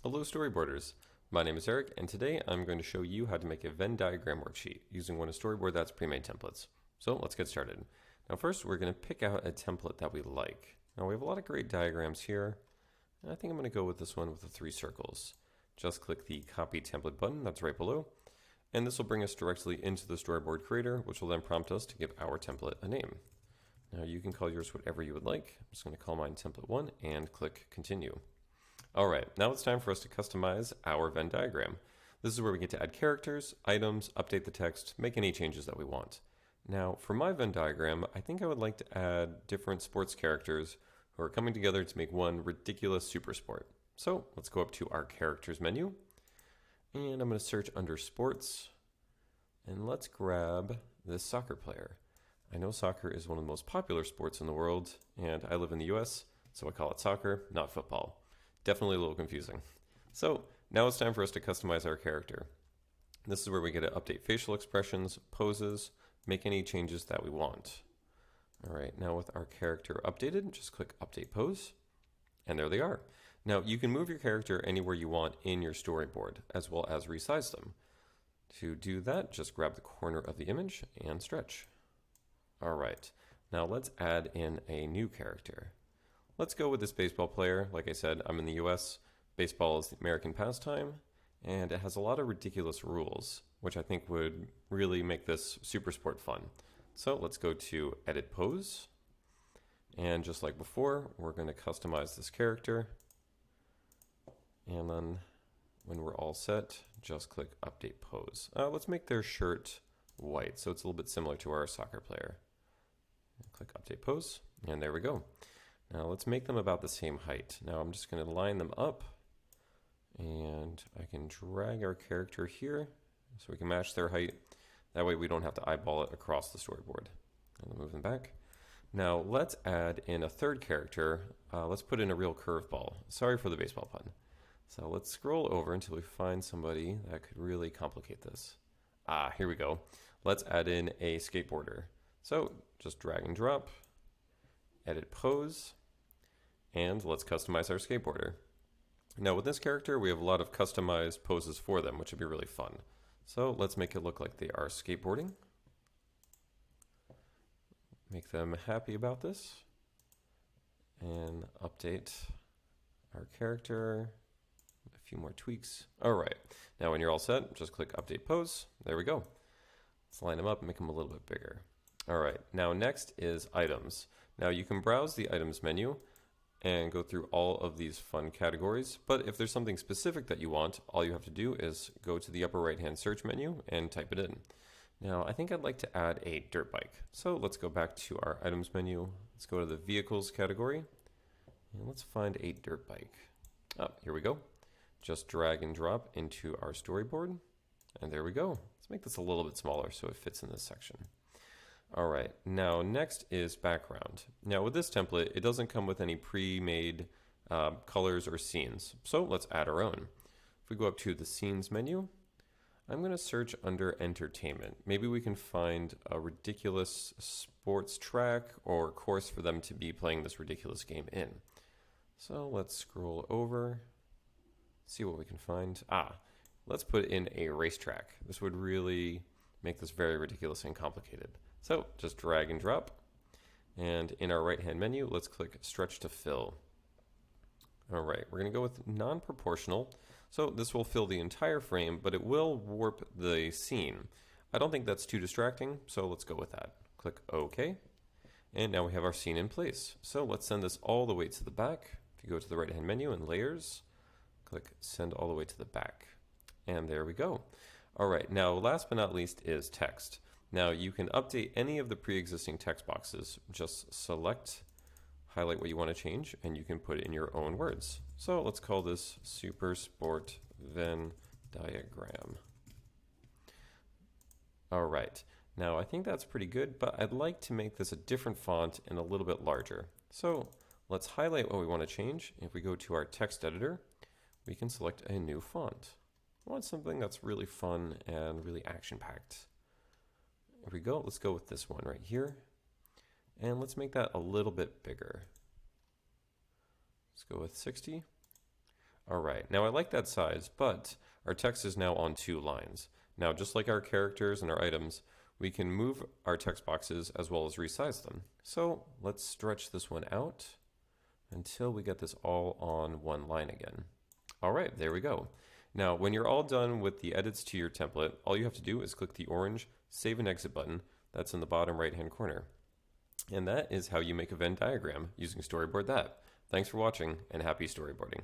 Hello storyboarders, my name is Eric and today I'm going to show you how to make a Venn diagram worksheet using one of Storyboard that's pre-made templates. So let's get started. Now first we're going to pick out a template that we like. Now we have a lot of great diagrams here and I think I'm going to go with this one with the 3 circles. Just click the copy template button that's right below and this will bring us directly into the Storyboard Creator, which will then prompt us to give our template a name. Now you can call yours whatever you would like. I'm just going to call mine template 1 and click continue. Alright, now it's time for us to customize our Venn diagram. This is where we get to add characters, items, update the text, make any changes that we want. Now, for my Venn diagram, I think I would like to add different sports characters who are coming together to make one ridiculous super sport. So, let's go up to our characters menu, and I'm going to search under sports, and let's grab this soccer player. I know soccer is one of the most popular sports in the world, and I live in the US, so I call it soccer, not football. Definitely a little confusing. So now it's time for us to customize our character. This is where we get to update facial expressions, poses, make any changes that we want. All right, now with our character updated, just click update pose, and there they are. Now you can move your character anywhere you want in your storyboard, as well as resize them. To do that, just grab the corner of the image and stretch. All right, now let's add in a new character. Let's go with this baseball player. Like I said, I'm in the US. Baseball is the American pastime, and it has a lot of ridiculous rules, which I think would really make this super sport fun. So let's go to Edit Pose. And just like before, we're going to customize this character. And then when we're all set, just click Update Pose. Let's make their shirt white, so it's a little bit similar to our soccer player. Click Update Pose, and there we go. Now let's make them about the same height. Now I'm just going to line them up and I can drag our character here so we can match their height. That way we don't have to eyeball it across the storyboard. And I'll move them back. Now let's add in a third character. Let's put in a real curveball. Sorry for the baseball pun. So let's scroll over until we find somebody that could really complicate this. Here we go. Let's add in a skateboarder. So just drag and drop. Edit pose, and let's customize our skateboarder. Now with this character, we have a lot of customized poses for them, which would be really fun. So let's make it look like they are skateboarding. Make them happy about this. And update our character. A few more tweaks. All right, now when you're all set, just click update pose. There we go. Let's line them up and make them a little bit bigger. All right, now next is items. Now you can browse the items menu and go through all of these fun categories, but if there's something specific that you want, all you have to do is go to the upper right hand search menu and type it in. Now I think I'd like to add a dirt bike. So let's go back to our items menu. Let's go to the vehicles category and let's find a dirt bike. Here we go. Just drag and drop into our storyboard and there we go. Let's make this a little bit smaller so it fits in this section. All right, now next is background. Now with this template, it doesn't come with any pre-made colors or scenes. So let's add our own. If we go up to the scenes menu, I'm going to search under entertainment. Maybe we can find a ridiculous sports track or course for them to be playing this ridiculous game in. So let's scroll over, see what we can find. Let's put in a racetrack. This would really make this very ridiculous and complicated. So just drag and drop, and in our right hand menu, let's click stretch to fill. All right, we're going to go with non-proportional. So this will fill the entire frame, but it will warp the scene. I don't think that's too distracting, so let's go with that. Click OK, and now we have our scene in place. So let's send this all the way to the back. If you go to the right hand menu and layers, click send all the way to the back, and there we go. All right, now last but not least is text. Now you can update any of the pre-existing text boxes. Just select, highlight what you want to change, and you can put it in your own words. So let's call this Super Sport Venn Diagram. All right, now I think that's pretty good, but I'd like to make this a different font and a little bit larger. So let's highlight what we want to change. If we go to our text editor, we can select a new font. I want something that's really fun and really action-packed. Here we go. Let's go with this one right here. And let's make that a little bit bigger. Let's go with 60. All right, now I like that size, but our text is now on 2 lines. Now, just like our characters and our items, we can move our text boxes as well as resize them. So let's stretch this one out until we get this all on 1 line again. All right, there we go. Now, when you're all done with the edits to your template, all you have to do is click the orange Save and Exit button that's in the bottom right-hand corner. And that is how you make a Venn diagram using Storyboard That. Thanks for watching, and happy storyboarding.